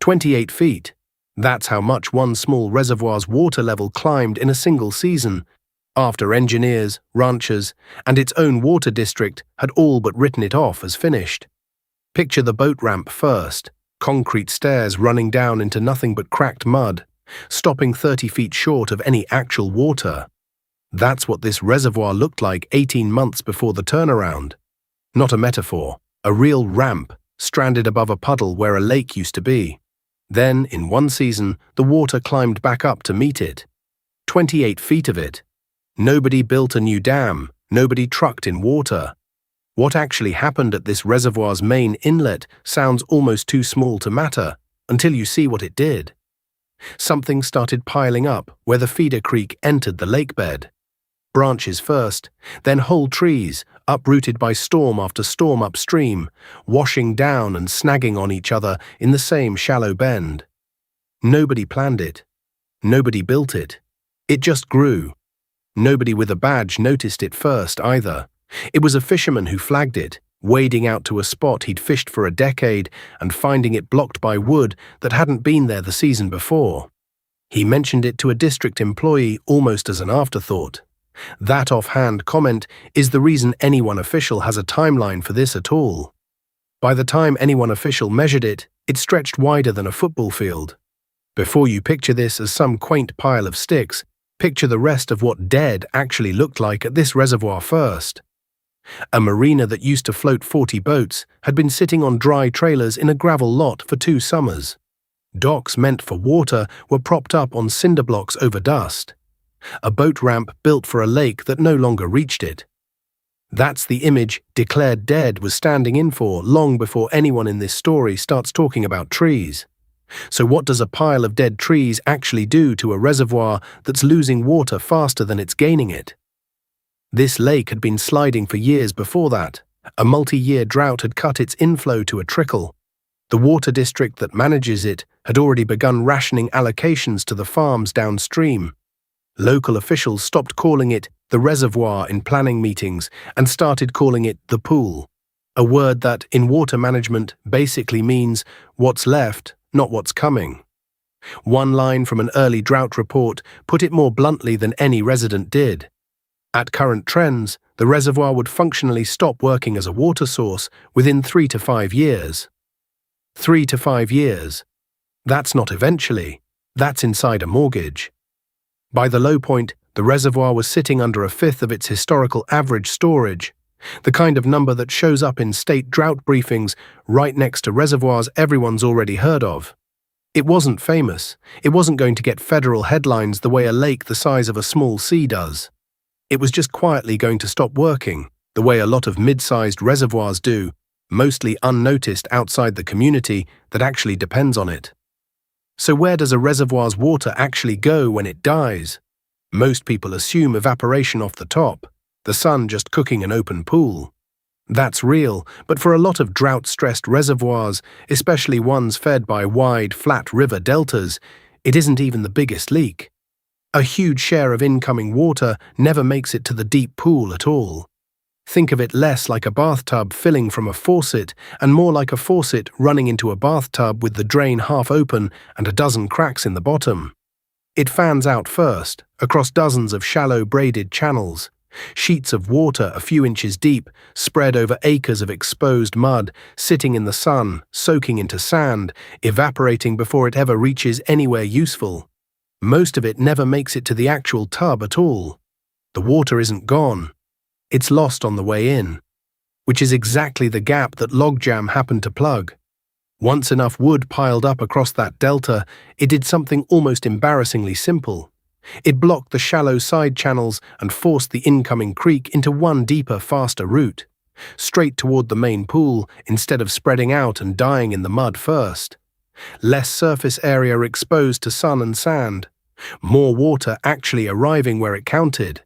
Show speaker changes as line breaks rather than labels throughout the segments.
28 feet. That's how much one small reservoir's water level climbed in a single season, after engineers, ranchers, and its own water district had all but written it off as finished. Picture the boat ramp first, concrete stairs running down into nothing but cracked mud, stopping 30 feet short of any actual water. That's what this reservoir looked like 18 months before the turnaround. Not a metaphor, a real ramp, stranded above a puddle where a lake used to be. Then, in one season, the water climbed back up to meet it. 28 feet of it. Nobody built a new dam, nobody trucked in water. What actually happened at this reservoir's main inlet sounds almost too small to matter, until you see what it did. Something started piling up where the feeder creek entered the lake bed. Branches first, then whole trees, uprooted by storm after storm upstream, washing down and snagging on each other in the same shallow bend. Nobody planned it. Nobody built it. It just grew. Nobody with a badge noticed it first either. It was a fisherman who flagged it, wading out to a spot he'd fished for a decade and finding it blocked by wood that hadn't been there the season before. He mentioned it to a district employee almost as an afterthought. That offhand comment is the reason any one official has a timeline for this at all. By the time any one official measured it, it stretched wider than a football field. Before you picture this as some quaint pile of sticks, picture the rest of what dead actually looked like at this reservoir first. A marina that used to float 40 boats had been sitting on dry trailers in a gravel lot for 2 summers. Docks meant for water were propped up on cinder blocks over dust. A boat ramp built for a lake that no longer reached it. That's the image declared dead was standing in for long before anyone in this story starts talking about trees. So what does a pile of dead trees actually do to a reservoir that's losing water faster than it's gaining it? This lake had been sliding for years before that. A multi-year drought had cut its inflow to a trickle. The water district that manages it had already begun rationing allocations to the farms downstream. Local officials stopped calling it the reservoir in planning meetings and started calling it the pool, a word that, in water management, basically means what's left, not what's coming. One line from an early drought report put it more bluntly than any resident did. At current trends, the reservoir would functionally stop working as a water source within 3 to 5 years. 3 to 5 years. That's not eventually. That's inside a mortgage. By the low point, the reservoir was sitting under a fifth of its historical average storage, the kind of number that shows up in state drought briefings right next to reservoirs everyone's already heard of. It wasn't famous. It wasn't going to get federal headlines the way a lake the size of a small sea does. It was just quietly going to stop working, the way a lot of mid-sized reservoirs do, mostly unnoticed outside the community that actually depends on it. So where does a reservoir's water actually go when it dies? Most people assume evaporation off the top, the sun just cooking an open pool. That's real, but for a lot of drought-stressed reservoirs, especially ones fed by wide, flat river deltas, it isn't even the biggest leak. A huge share of incoming water never makes it to the deep pool at all. Think of it less like a bathtub filling from a faucet and more like a faucet running into a bathtub with the drain half open and a dozen cracks in the bottom. It fans out first, across dozens of shallow braided channels, sheets of water a few inches deep, spread over acres of exposed mud, sitting in the sun, soaking into sand, evaporating before it ever reaches anywhere useful. Most of it never makes it to the actual tub at all. The water isn't gone. It's lost on the way in, which is exactly the gap that logjam happened to plug. Once enough wood piled up across that delta, it did something almost embarrassingly simple. It blocked the shallow side channels and forced the incoming creek into one deeper, faster route, straight toward the main pool instead of spreading out and dying in the mud first. Less surface area exposed to sun and sand. More water actually arriving where it counted.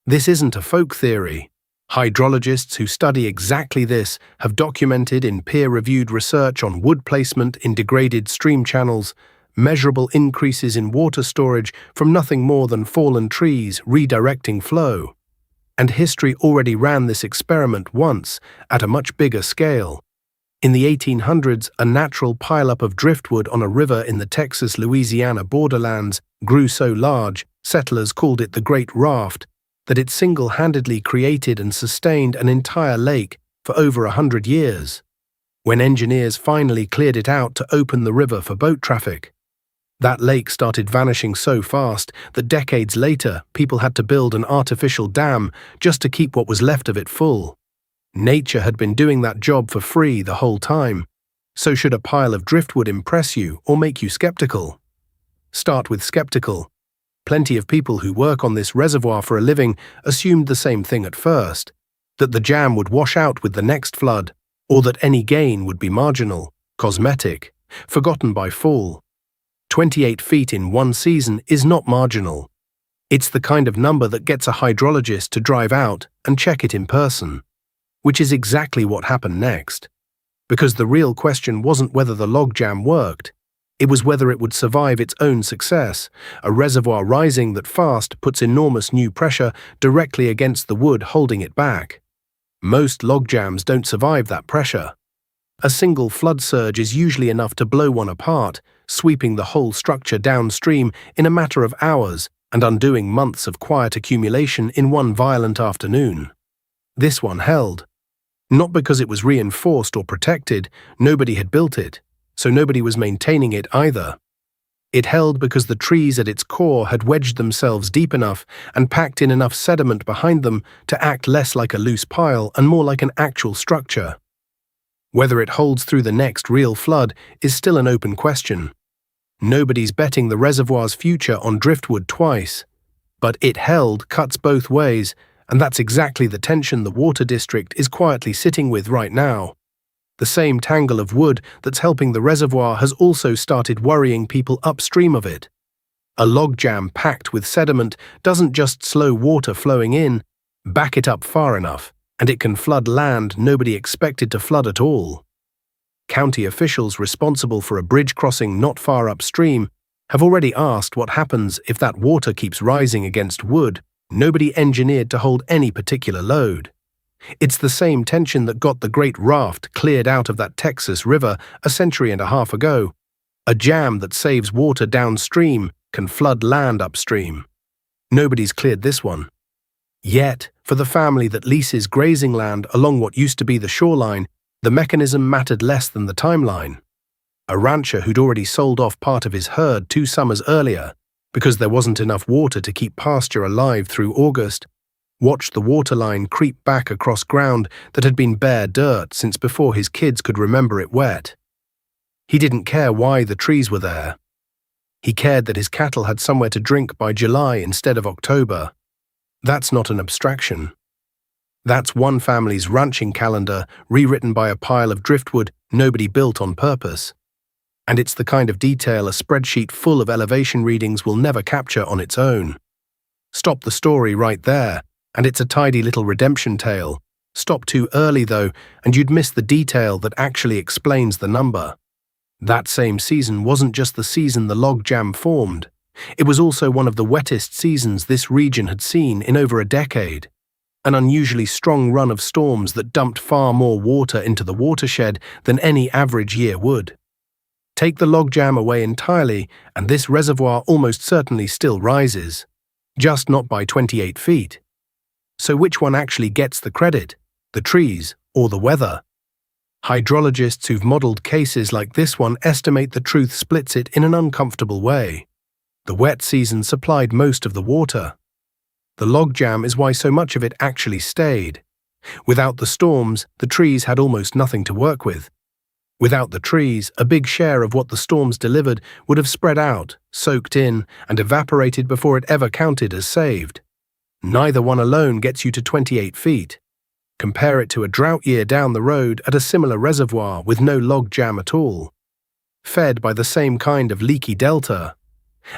This isn't a folk theory. Hydrologists who study exactly this have documented in peer-reviewed research on wood placement in degraded stream channels measurable increases in water storage from nothing more than fallen trees redirecting flow. And history already ran this experiment once at a much bigger scale. In the 1800s, a natural pileup of driftwood on a river in the Texas-Louisiana borderlands grew so large, settlers called it the Great Raft, that it single-handedly created and sustained an entire lake for over 100 years. When engineers finally cleared it out to open the river for boat traffic, that lake started vanishing so fast that decades later people had to build an artificial dam just to keep what was left of it full. Nature had been doing that job for free the whole time, so should a pile of driftwood impress you or make you skeptical? Start with skeptical. Plenty of people who work on this reservoir for a living assumed the same thing at first, that the jam would wash out with the next flood, or that any gain would be marginal, cosmetic, forgotten by fall. 28 feet in one season is not marginal. It's the kind of number that gets a hydrologist to drive out and check it in person, which is exactly what happened next. Because the real question wasn't whether the logjam worked, it was whether it would survive its own success, a reservoir rising that fast puts enormous new pressure directly against the wood holding it back. Most logjams don't survive that pressure. A single flood surge is usually enough to blow one apart, sweeping the whole structure downstream in a matter of hours and undoing months of quiet accumulation in one violent afternoon. This one held. Not because it was reinforced or protected, nobody had built it, so nobody was maintaining it either. It held because the trees at its core had wedged themselves deep enough and packed in enough sediment behind them to act less like a loose pile and more like an actual structure. Whether it holds through the next real flood is still an open question. Nobody's betting the reservoir's future on driftwood twice. But it held cuts both ways, and that's exactly the tension the water district is quietly sitting with right now. The same tangle of wood that's helping the reservoir has also started worrying people upstream of it. A logjam packed with sediment doesn't just slow water flowing in, back it up far enough, and it can flood land nobody expected to flood at all. County officials responsible for a bridge crossing not far upstream have already asked what happens if that water keeps rising against wood nobody engineered to hold any particular load. It's the same tension that got the Great Raft cleared out of that Texas river a century and a half ago. A jam that saves water downstream can flood land upstream. Nobody's cleared this one. Yet, for the family that leases grazing land along what used to be the shoreline, the mechanism mattered less than the timeline. A rancher who'd already sold off part of his herd 2 summers earlier, because there wasn't enough water to keep pasture alive through August, watched the waterline creep back across ground that had been bare dirt since before his kids could remember it wet. He didn't care why the trees were there. He cared that his cattle had somewhere to drink by July instead of October. That's not an abstraction. That's one family's ranching calendar rewritten by a pile of driftwood nobody built on purpose. And it's the kind of detail a spreadsheet full of elevation readings will never capture on its own. Stop the story right there, and it's a tidy little redemption tale. Stop too early, though, and you'd miss the detail that actually explains the number. That same season wasn't just the season the logjam formed. It was also one of the wettest seasons this region had seen in over a decade. An unusually strong run of storms that dumped far more water into the watershed than any average year would. Take the logjam away entirely, and this reservoir almost certainly still rises. Just not by 28 feet. So which one actually gets the credit, the trees or the weather? Hydrologists who've modeled cases like this one estimate the truth splits it in an uncomfortable way. The wet season supplied most of the water. The logjam is why so much of it actually stayed. Without the storms, the trees had almost nothing to work with. Without the trees, a big share of what the storms delivered would have spread out, soaked in, and evaporated before it ever counted as saved. Neither one alone gets you to 28 feet. Compare it to a drought year down the road at a similar reservoir with no logjam at all. Fed by the same kind of leaky delta.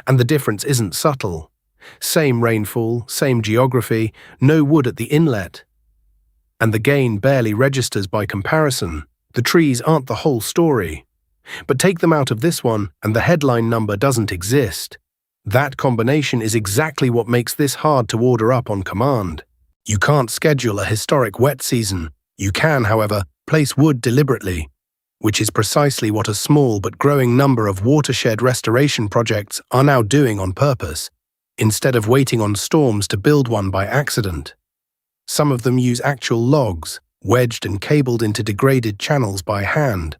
And the difference isn't subtle. Same rainfall, same geography, no wood at the inlet. And the gain barely registers by comparison. The trees aren't the whole story. But take them out of this one, and the headline number doesn't exist. That combination is exactly what makes this hard to order up on command. You can't schedule a historic wet season. You can, however, place wood deliberately. which is precisely what a small but growing number of watershed restoration projects are now doing on purpose, instead of waiting on storms to build one by accident. Some of them use actual logs, wedged and cabled into degraded channels by hand.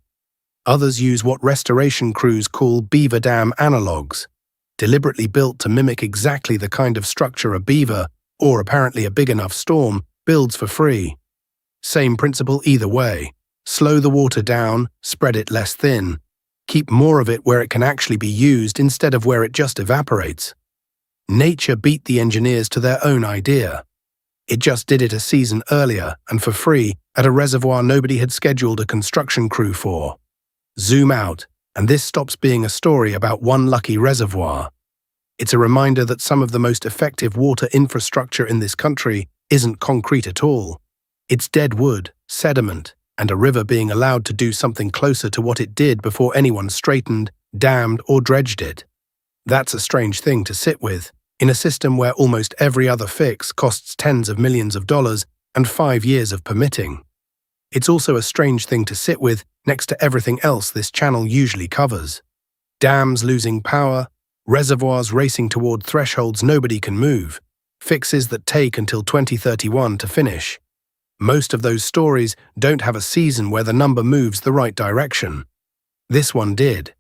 Others use what restoration crews call beaver dam analogs, deliberately built to mimic exactly the kind of structure a beaver, or apparently a big enough storm, builds for free. Same principle either way. Slow the water down, spread it less thin. Keep more of it where it can actually be used instead of where it just evaporates. Nature beat the engineers to their own idea. It just did it a season earlier and for free at a reservoir nobody had scheduled a construction crew for. Zoom out, and this stops being a story about one lucky reservoir. It's a reminder that some of the most effective water infrastructure in this country isn't concrete at all. It's dead wood, sediment, and a river being allowed to do something closer to what it did before anyone straightened, dammed, or dredged it. That's a strange thing to sit with, in a system where almost every other fix costs tens of millions of dollars and 5 years of permitting. It's also a strange thing to sit with next to everything else this channel usually covers. Dams losing power, reservoirs racing toward thresholds nobody can move, fixes that take until 2031 to finish. Most of those stories don't have a season where the number moves the right direction. This one did.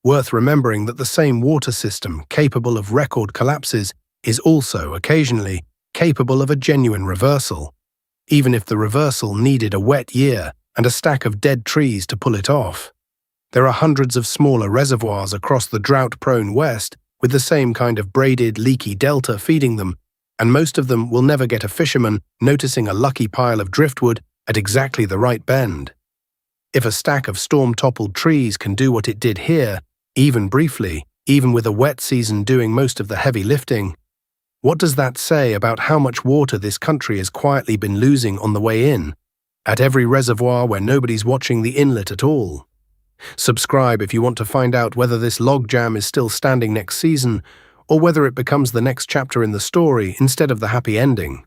Worth remembering that the same water system capable of record collapses is also, occasionally, capable of a genuine reversal, even if the reversal needed a wet year and a stack of dead trees to pull it off. There are hundreds of smaller reservoirs across the drought-prone West with the same kind of braided, leaky delta feeding them, and most of them will never get a fisherman noticing a lucky pile of driftwood at exactly the right bend. If a stack of storm-toppled trees can do what it did here, even briefly, even with a wet season doing most of the heavy lifting, what does that say about how much water this country has quietly been losing on the way in, at every reservoir where nobody's watching the inlet at all? Subscribe if you want to find out whether this logjam is still standing next season, or whether it becomes the next chapter in the story instead of the happy ending.